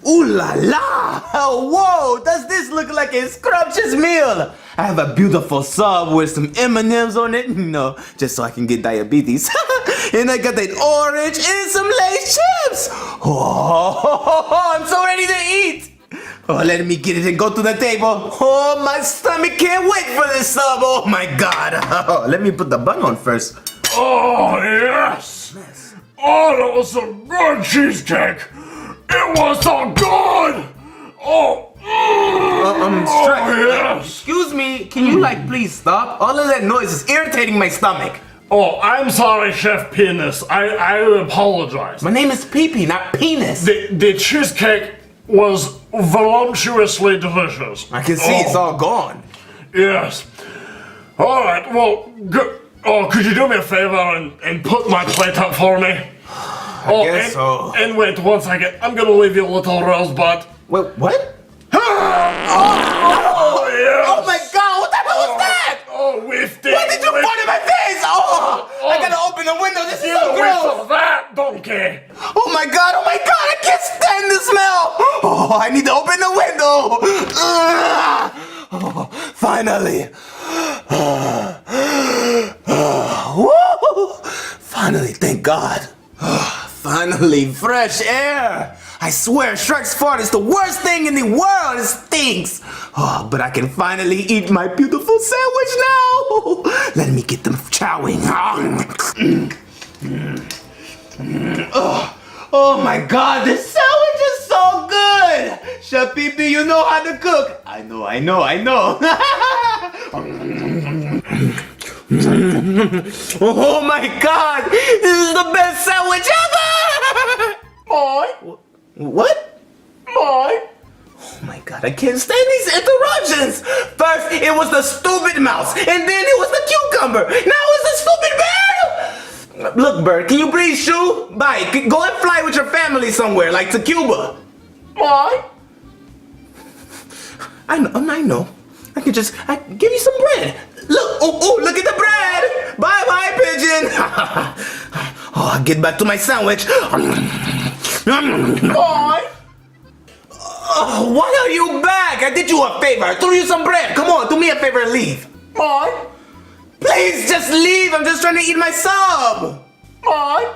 Ooh la la! Whoa! Does this look like a scrumptious meal? I have a beautiful sub with some M&Ms on it, just so I can get diabetes. And I got that orange and some Lay's chips. Oh, I'm so ready to eat. Oh, let me get it and go to the table. Oh, my stomach can't wait for this sub. Oh my God. Oh, let me put the bun on first. Oh, yes. Oh, that was some good cheesecake. It was so good. Oh. Strike. Oh, yes. Excuse me, can you please stop? All of that noise is irritating my stomach. Oh, I'm sorry, Chef Penis. I apologize. My name is Pee-Pee, not Penis. The cheesecake was voluptuously delicious. I can see it's all gone. Yes. All right, well, could you do me a favor and put my plate up for me? I guess so. And wait, 1 second. I'm gonna leave you a little rosebud. Wait, what? Oh, yes. Oh my God, what the hell was that? Oh, whiffed it. What did you put in my face? Oh, I gotta open the window. This is so gross. That donkey. Oh my God, I can't stand the smell. Oh, I need to open the window. Oh, finally. Woo! Finally, thank God. Finally, fresh air. I swear, Shrek's fart is the worst thing in the world. It stinks. Oh, but I can finally eat my beautiful sandwich now. Let me get them chowing. Oh my God, this sandwich is so good. Chef Pee-Pee, you know how to cook. I know. Oh my God, this is the best sandwich ever. Boy. What? Boy. Oh my God, I can't stand these interruptions. First, it was the stupid mouse, and then it was the cucumber. Now it's the stupid bird. Look, Bird, can you please shoo? Bye. Go and fly with your family somewhere, like to Cuba. Boy. I know. I can just give you some bread. Look, look at the bread. Bye, pigeon. Oh, I'll get back to my sandwich. Boy. Oh, why are you back? I did you a favor. I threw you some bread. Come on, do me a favor and leave. Boy. Please, just leave. I'm just trying to eat my sub. Boy.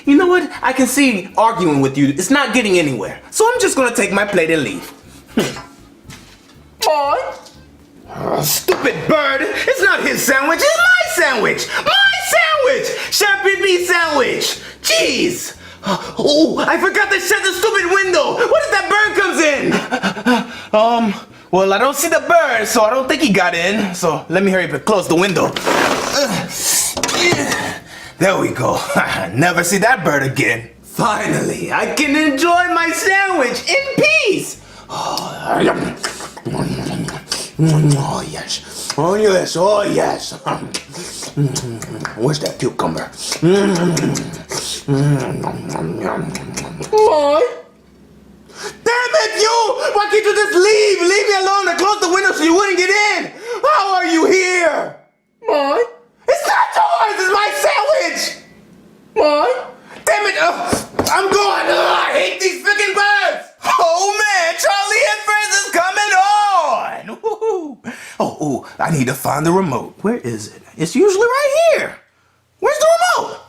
You know what? I can see arguing with you. It's not getting anywhere. So I'm just going to take my plate and leave. Boy. Stupid bird. It's not his sandwich. It's my sandwich. My sandwich. Chef Pee-Pee sandwich. Jeez. Oh, I forgot to shut the stupid window. What if that bird comes in? Well, I don't see the bird, so I don't think he got in. So let me hurry up and close the window. There we go. Never see that bird again. Finally, I can enjoy my sandwich in peace. Oh, yes. Oh, yes. Oh, yes. Where's that cucumber? Boy. Damn it, you! Why can't you just leave? Leave me alone and close the window so you wouldn't get in. How are you here? Boy. It's not yours. It's my sandwich. Boy. Damn it. I'm going. I hate these freaking birds. Oh, man. Charlie and Friends is coming on. Woo-hoo. Oh, I need to find the remote. Where is it? It's usually right here. Where's the remote?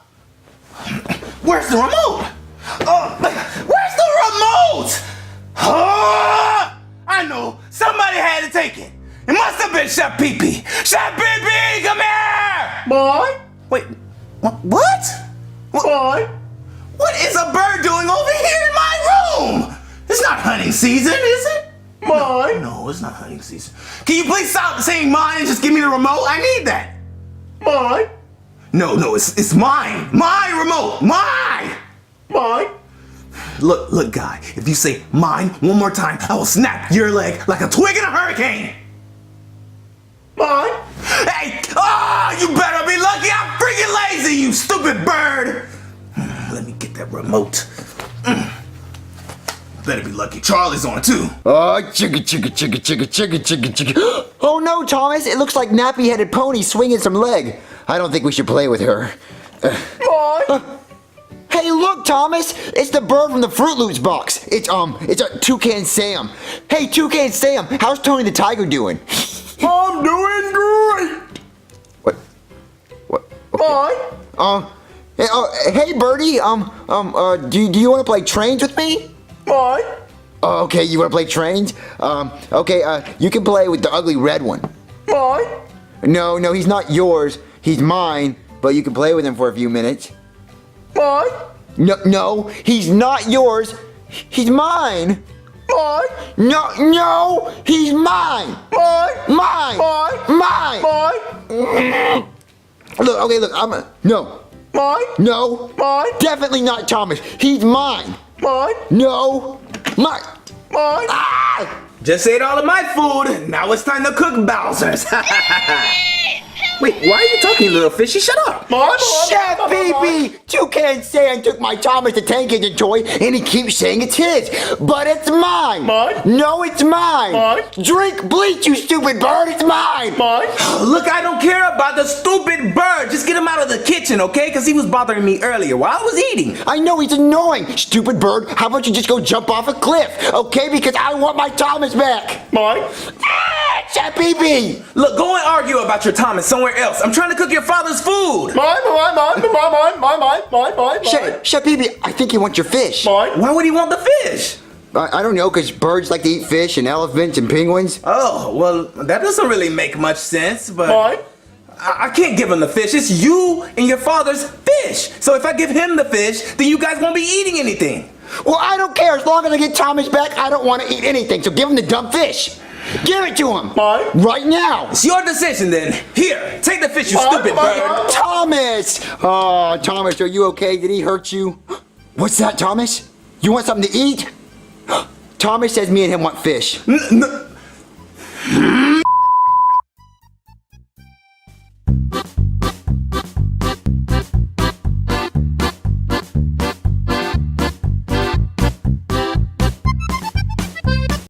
Where's the remote? Where's the remote? I know. Somebody had to take it. It must have been Chef Pee-Pee. Chef Pee-Pee, come here. Boy. Wait, what? Boy. What is a bird doing over here in my room? It's not hunting season, is it? Boy. No, it's not hunting season. Can you please stop saying mine and just give me the remote? I need that. Boy. No, it's mine. My remote. Mine. Boy. Look, guy. If you say mine one more time, I will snap your leg like a twig in a hurricane. Boy. Hey! You better be lucky I'm freaking lazy, you stupid bird! Let me get that remote. Better be lucky Charlie's on too. Oh, chicka. Oh no, Thomas, it looks like nappy-headed pony swinging some leg. I don't think we should play with her. Boy. Hey, look, Look, Thomas, it's the bird from the Fruit Loops box. It's a Toucan Sam. Hey, Toucan Sam, how's Tony the Tiger doing? I'm doing great. What? Okay. Hey, Birdie. Do you want to play trains with me? Why? Okay, you want to play trains? Okay. You can play with the ugly red one. Why? No, he's not yours. He's mine. But you can play with him for a few minutes. Why? No, he's not yours. He's mine. Why? No, he's mine. Why? Mine. Why? Mine. Why? Look, no. Why? No. Why? Definitely not Thomas. He's mine. Why? No. Mine. Why? Ah! Just ate all of my food. Now it's time to cook Bowser's. Wait, why are you talking, little fishy? Shut up. Chef Pee-Pee! Toucan Sam took my Thomas the Tank Engine toy and he keeps saying it's his. But it's mine. Mine? No, it's mine. Mine? Drink bleach, you stupid bird. It's mine. Why? Look, I don't care about the stupid bird. Just get him out of the kitchen, okay? Because he was bothering me earlier while I was eating. I know he's annoying. Stupid bird, how about you just go jump off a cliff, okay? Because I want my Thomas back. Why? Chef Pee-Pee! Look, go and argue about your Thomas somewhere else. I'm trying to cook your father's food. Mine. Chef Pee-Pee, I think he wants your fish. Mine. Why would he want the fish? I don't know, because birds like to eat fish and elephants and penguins. Oh, well, that doesn't really make much sense, but Mine. I can't give him the fish. It's you and your father's fish. So if I give him the fish, then you guys won't be eating anything. Well, I don't care. As long as I get Thomas back, I don't want to eat anything. So give him the dumb fish. Give it to him. Mine. Right now. It's your decision then. Here, take the fish, you stupid bird. Thomas! Oh, Thomas, are you okay? Did he hurt you? What's that, Thomas? You want something to eat? Thomas says me and him want fish. No,